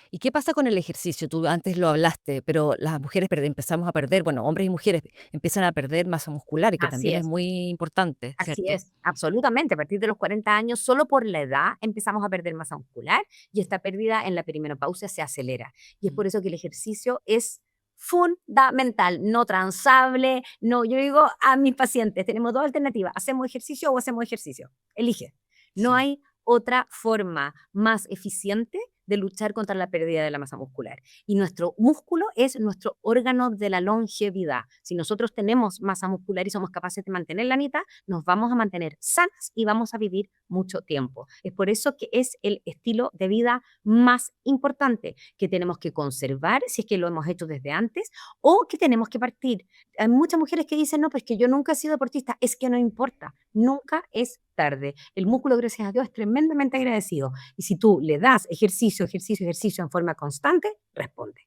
¿Y qué pasa con el ejercicio? Tú antes lo hablaste, pero las mujeres empezamos a perder, bueno, hombres y mujeres empiezan a perder masa muscular y que Así también es es. muy importante, Así ¿cierto? es, absolutamente. A partir de los 40 años, solo por la edad empezamos a perder masa muscular y esta pérdida en la perimenopausia se acelera. Y es Mm. por eso que el ejercicio es fundamental, no transable. No, yo digo a mis pacientes, tenemos dos alternativas, hacemos ejercicio o hacemos ejercicio. Elige. No Sí. hay otra forma más eficiente de luchar contra la pérdida de la masa muscular. Y nuestro músculo es nuestro órgano de la longevidad. Si nosotros tenemos masa muscular y somos capaces de mantenerla, Anita, nos vamos a mantener sanas y vamos a vivir mucho tiempo. Es por eso que es el estilo de vida más importante que tenemos que conservar si es que lo hemos hecho desde antes o que tenemos que partir. Hay muchas mujeres que dicen, no, pues que yo nunca he sido deportista, es que no importa, nunca es tarde. El músculo, gracias a Dios, es tremendamente agradecido. Y si tú le das ejercicio, ejercicio, ejercicio en forma constante, responde.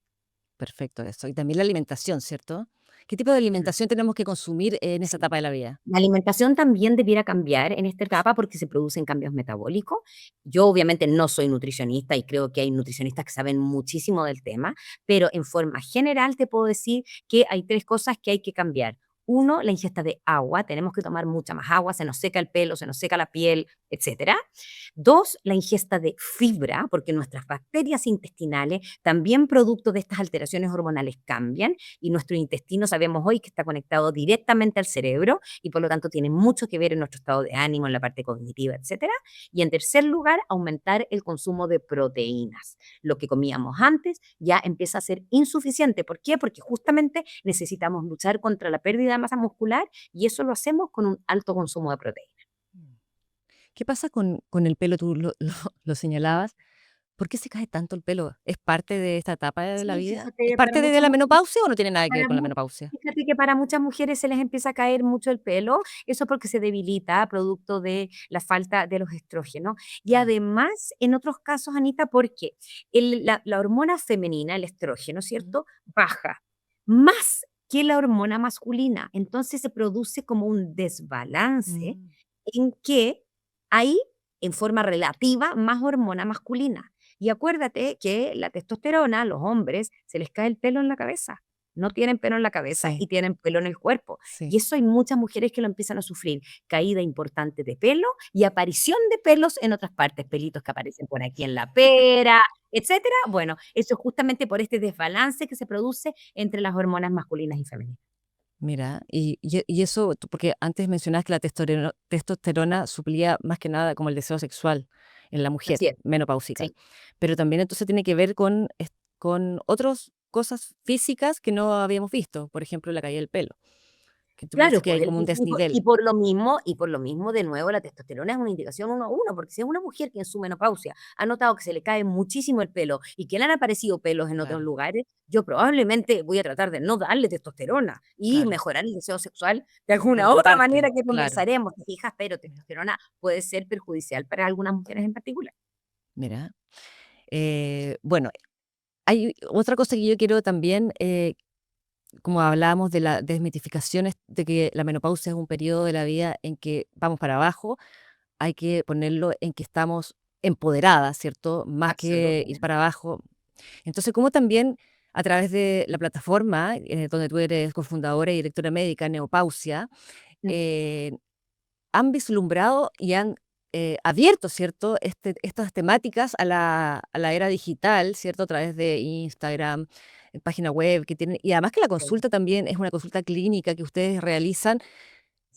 Perfecto eso. Y también la alimentación, ¿cierto? ¿Qué tipo de alimentación tenemos que consumir en esa Sí. etapa de la vida? La alimentación también debiera cambiar en esta etapa porque se producen cambios metabólicos. Yo obviamente no soy nutricionista y creo que hay nutricionistas que saben muchísimo del tema, pero en forma general te puedo decir que hay tres cosas que hay que cambiar. Uno, la ingesta de agua. Tenemos que tomar mucha más agua, se nos seca el pelo, se nos seca la piel, etcétera. Dos, la ingesta de fibra, porque nuestras bacterias intestinales, también producto de estas alteraciones hormonales, cambian y nuestro intestino sabemos hoy que está conectado directamente al cerebro y por lo tanto tiene mucho que ver en nuestro estado de ánimo, en la parte cognitiva, etcétera. Y en tercer lugar, aumentar el consumo de proteínas. Lo que comíamos antes ya empieza a ser insuficiente. ¿Por qué? Porque justamente necesitamos luchar contra la pérdida de masa muscular y eso lo hacemos con un alto consumo de proteínas. Mm. ¿Qué pasa con el pelo? Tú lo señalabas. ¿Por qué se cae tanto el pelo? ¿Es parte de esta etapa de la Sí, vida? ¿Es fíjate, para parte de muchas la mujeres. menopausia o no tiene nada que ver Para con la mu menopausia? Fíjate que para muchas mujeres se les empieza a caer mucho el pelo, eso porque se debilita producto de la falta de los estrógenos. Y Ah, además, en otros casos, Anita, porque la hormona femenina, el estrógeno, ujú. ¿cierto?, baja más que la hormona masculina. Entonces se produce como un desbalance Mm. en que hay, en forma relativa, más hormona masculina. Y acuérdate que la testosterona, a los hombres, se les cae el pelo en la cabeza. No tienen pelo en la cabeza Sí, y tienen pelo en el cuerpo. sí, Y eso hay muchas mujeres que lo empiezan a sufrir. Caída importante de pelo y aparición de pelos en otras partes, pelitos que aparecen por aquí en la pera, etcétera. Bueno, eso es justamente por este desbalance que se produce entre las hormonas masculinas y femeninas. mira, y eso, porque antes mencionabas que la testosterona suplía más que nada como el deseo sexual en la mujer Así es, menopáusica, sí. pero también entonces tiene que ver con otras cosas físicas que no habíamos visto, por ejemplo, la caída del pelo, que tú me dices Claro, que pues, hay como un y desnivel. por lo mismo, de nuevo, la testosterona es una indicación 1 a 1, porque si es una mujer que en su menopausia ha notado que se le cae muchísimo el pelo y que le han aparecido pelos en otros Claro, lugares, yo probablemente voy a tratar de no darle testosterona y claro, mejorar el deseo sexual de por alguna otra otra manera parte, que claro. conversaremos, ¿te fijas? Pero testosterona puede ser perjudicial para algunas mujeres en particular. Mira, bueno, Hay otra cosa que yo quiero también, como hablábamos de la desmitificación de que la menopausia es un periodo de la vida en que vamos para abajo, hay que ponerlo en que estamos empoderadas, ¿cierto? Más que ir Absolutamente. para abajo. Entonces, ¿cómo también a través de la plataforma, donde tú eres cofundadora y directora médica, Neopausia, Mm, eh, han vislumbrado y han abierto, ¿cierto?, estas temáticas a la era digital, ¿cierto?, a través de Instagram, página web que tienen, y además que la sí. consulta también es una consulta clínica que ustedes realizan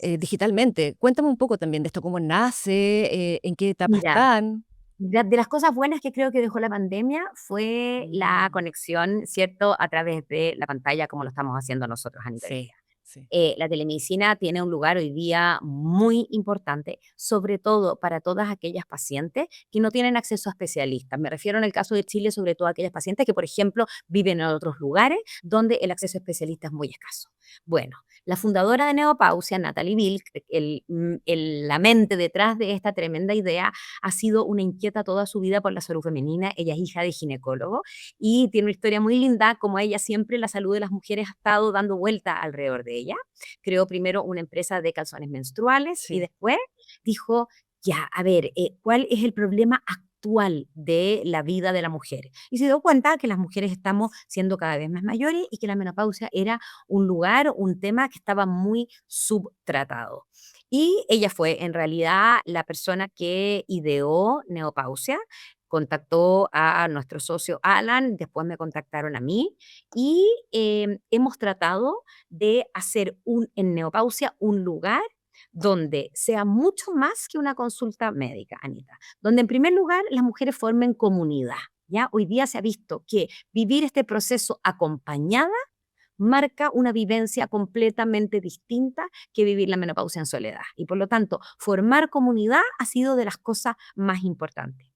digitalmente. Cuéntame un poco también de esto, cómo nace, en qué etapa Mira, están. de las cosas buenas que creo que dejó la pandemia fue la Mm, conexión, ¿cierto?, a través de la pantalla, como lo estamos haciendo nosotros, Anita, hoy sí, día. sí, La telemedicina tiene un lugar hoy día muy importante, sobre todo para todas aquellas pacientes que no tienen acceso a especialistas. Me refiero en el caso de Chile, sobre todo a aquellas pacientes que, por ejemplo, viven en otros lugares donde el acceso a especialistas es muy escaso. Bueno, la fundadora de Neopausia, Natalie Bill, la mente detrás de esta tremenda idea, ha sido una inquieta toda su vida por la salud femenina. Ella es hija de ginecólogo y tiene una historia muy linda, como ella siempre la salud de las mujeres ha estado dando vuelta alrededor de ella. Creó primero una empresa de calzones menstruales y sí. después dijo, ya, a ver, ¿cuál es el problema actual de la vida de la mujer? Y se dio cuenta que las mujeres estamos siendo cada vez más mayores y que la menopausia era un lugar, un tema que estaba muy subtratado. Y ella fue en realidad la persona que ideó Neopausia, contactó a nuestro socio Alan, después me contactaron a mí y hemos tratado de hacer en Neopausia un lugar donde sea mucho más que una consulta médica, Anita, donde en primer lugar las mujeres formen comunidad. ¿Ya? Hoy día se ha visto que vivir este proceso acompañada marca una vivencia completamente distinta que vivir la menopausia en soledad. Y por lo tanto, formar comunidad ha sido de las cosas más importantes.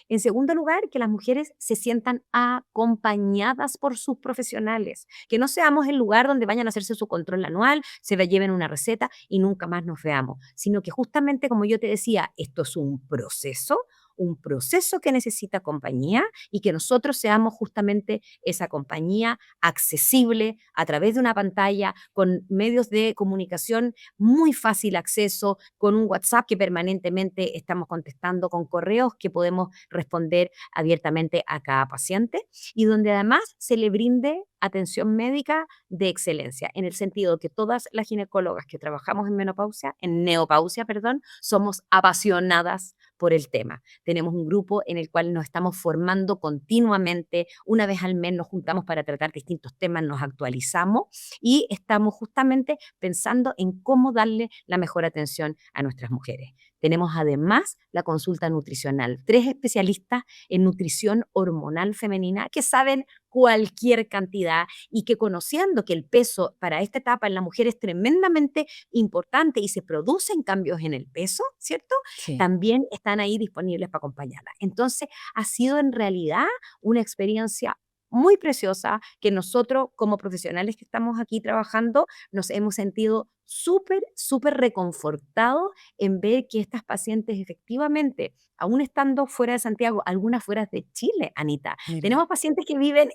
En segundo lugar, que las mujeres se sientan acompañadas por sus profesionales, que no seamos el lugar donde vayan a hacerse su control anual, lleven una receta y nunca más nos veamos, sino que justamente como yo te decía, esto es un proceso que necesita compañía y que nosotros seamos justamente esa compañía accesible a través de una pantalla, con medios de comunicación muy fácil acceso, con un WhatsApp que permanentemente estamos contestando, con correos que podemos responder abiertamente a cada paciente y donde además se le brinde atención médica de excelencia, en el sentido que todas las ginecólogas que trabajamos en neopausia, perdón, somos apasionadas por el tema. Tenemos un grupo en el cual nos estamos formando continuamente, una vez al mes nos juntamos para tratar distintos temas, nos actualizamos y estamos justamente pensando en cómo darle la mejor atención a nuestras mujeres. Tenemos además la consulta nutricional, 3 especialistas en nutrición hormonal femenina que saben cualquier cantidad y que conociendo que el peso para esta etapa en la mujer es tremendamente importante y se producen cambios en el peso, ¿cierto? Sí. También están ahí disponibles para acompañarla. Entonces, ha sido en realidad una experiencia muy preciosa que nosotros como profesionales que estamos aquí trabajando nos hemos sentido súper, súper reconfortados en ver que estas pacientes efectivamente, aún estando fuera de Santiago, algunas fuera de Chile, Anita, Mira. tenemos pacientes que viven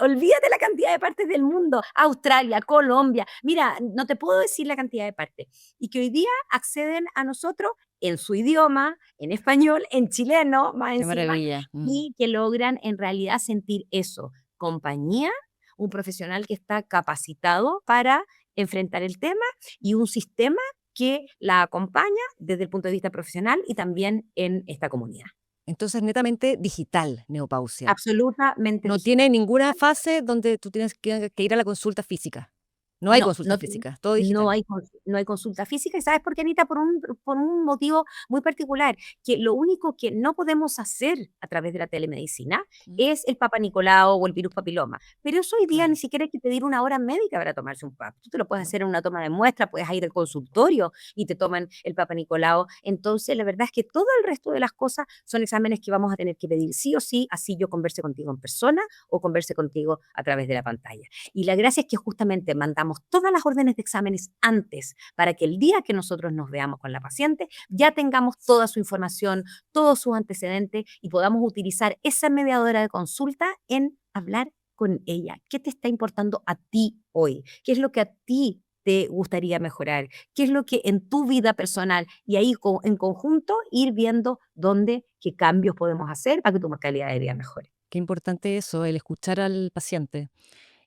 olvídate la cantidad de partes del mundo, Australia, Colombia, mira, no te puedo decir la cantidad de partes, y que hoy día acceden a nosotros en su idioma, en español, en chileno, más Qué encima, maravilla. y que logran en realidad sentir eso, compañía, un profesional que está capacitado para enfrentar el tema y un sistema que la acompaña desde el punto de vista profesional y también en esta comunidad. Entonces, netamente digital, Neopausia. Absolutamente No digital. tiene ninguna fase donde tú tienes que ir a la consulta física. No hay No, consulta física, todo no digital. hay no hay consulta física, ¿y sabes por qué, Anita? Por un motivo muy particular, que lo único que no podemos hacer a través de la telemedicina Mm, es el Papa Nicolau o el virus papiloma, pero eso hoy día ni claro. siquiera hay que pedir una hora médica para tomarse un PAP. Tú te lo puedes No. hacer en una toma de muestra, puedes ir al consultorio y te toman el Papa Nicolau. Entonces, la verdad es que todo el resto de las cosas son exámenes que vamos a tener que pedir sí o sí, así yo converse contigo en persona o converse contigo a través de la pantalla. Y la gracia es que justamente mandamos damos todas las órdenes de exámenes antes, para que el día que nosotros nos veamos con la paciente ya tengamos toda su información, todos sus antecedentes y podamos utilizar esa media hora de consulta en hablar con ella. ¿Qué te está importando a ti hoy? ¿Qué es lo que a ti te gustaría mejorar? ¿Qué es lo que en tu vida personal? Y ahí en conjunto ir viendo qué cambios podemos hacer para que tu calidad de vida mejore. Qué importante eso, el escuchar al paciente,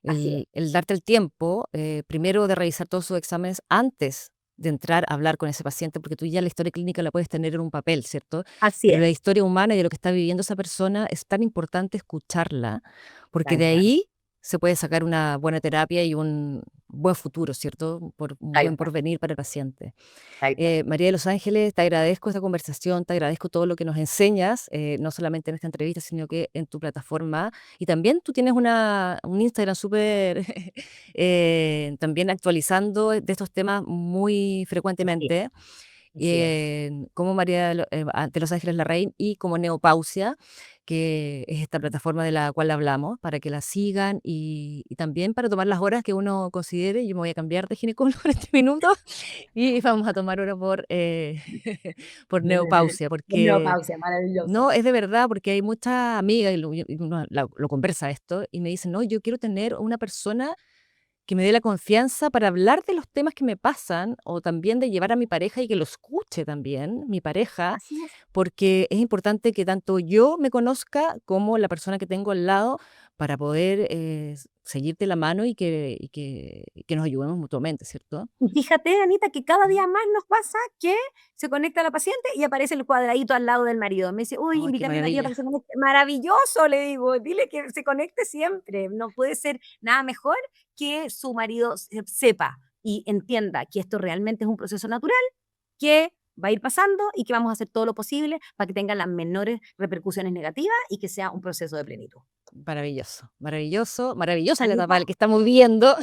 Así es. el darte el tiempo, primero de revisar todos sus exámenes antes de entrar a hablar con ese paciente, porque tú ya la historia clínica la puedes tener en un papel, ¿cierto? Así Pero la es. historia humana y de lo que está viviendo esa persona es tan importante escucharla, porque Tal de cual, ahí se puede sacar una buena terapia y un buen futuro, ¿cierto? Un tal buen cual, porvenir para el paciente. tal cual. María de los Ángeles, te agradezco esta conversación, te agradezco todo lo que nos enseñas, no solamente en esta entrevista, sino que en tu plataforma. Y también tú tienes un Instagram súper también actualizando de estos temas muy Así es, frecuentemente, así es. como María de los Ángeles Larraín y como Neopausia, que es esta plataforma de la cual hablamos, para que la sigan y también para tomar las horas que uno considere. Yo me voy a cambiar de ginecólogo en este minuto y vamos a tomar hora por, por neopausia, porque Menopausia, maravilloso. no, es de verdad, porque hay muchas amigas y uno lo conversa esto y me dicen, no, yo quiero tener una persona que me dé la confianza para hablar de los temas que me pasan o también de llevar a mi pareja y que lo escuche también mi pareja, Así es. porque es importante que tanto yo me conozca como la persona que tengo al lado para poder seguirte la mano y que nos ayudemos mutuamente, ¿cierto? Y fíjate, Anita, que cada día más nos pasa que se conecta la paciente y aparece el cuadradito al lado del marido. Me dice: "Uy, ¡Ay, qué invité a mi marido para maravilla! que se conecte". Maravilloso, le digo, dile que se conecte siempre. No puede ser nada mejor que su marido sepa y entienda que esto realmente es un proceso natural, que va a ir pasando y que vamos a hacer todo lo posible para que tenga las menores repercusiones negativas y que sea un proceso de plenitud. Maravilloso, maravilloso, maravillosa la Anita, etapa que estamos viviendo.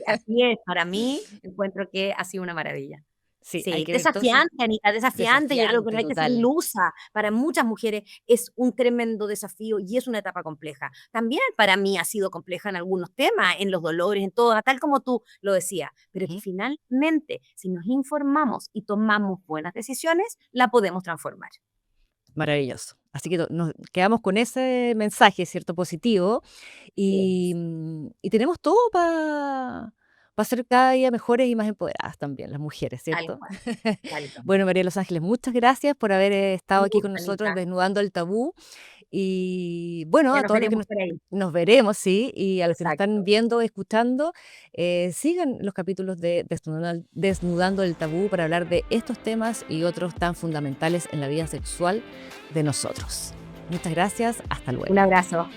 así es, para mí encuentro que ha sido una maravilla. Sí, hay Sí, que entonces desafiante, Anita, desafiante. Yo creo que no desafiante hay que ser total. ilusa. Para muchas mujeres es un tremendo desafío y es una etapa compleja. También para mí ha sido compleja en algunos temas, en los dolores, en todo, tal como tú lo decías. Pero que Ujú. finalmente, si nos informamos y tomamos buenas decisiones, la podemos transformar. Maravilloso. Así que nos quedamos con ese mensaje, ¿cierto? Positivo. Así Y, es, y tenemos todo para ser cada día mejores y más empoderadas también, las mujeres, tal ¿cierto? cual, tal cual. Bueno, María de los Ángeles, muchas gracias por haber estado Un aquí con gusto, nosotros en Anita. Desnudando el Tabú. Y bueno, Ya a nos todos los que veremos por ahí. nos veremos, sí, y a los que nos están Exacto. viendo, escuchando, sigan los capítulos de Desnudando el Tabú para hablar de estos temas y otros tan fundamentales en la vida sexual de nosotros. Muchas gracias, hasta Un luego. abrazo.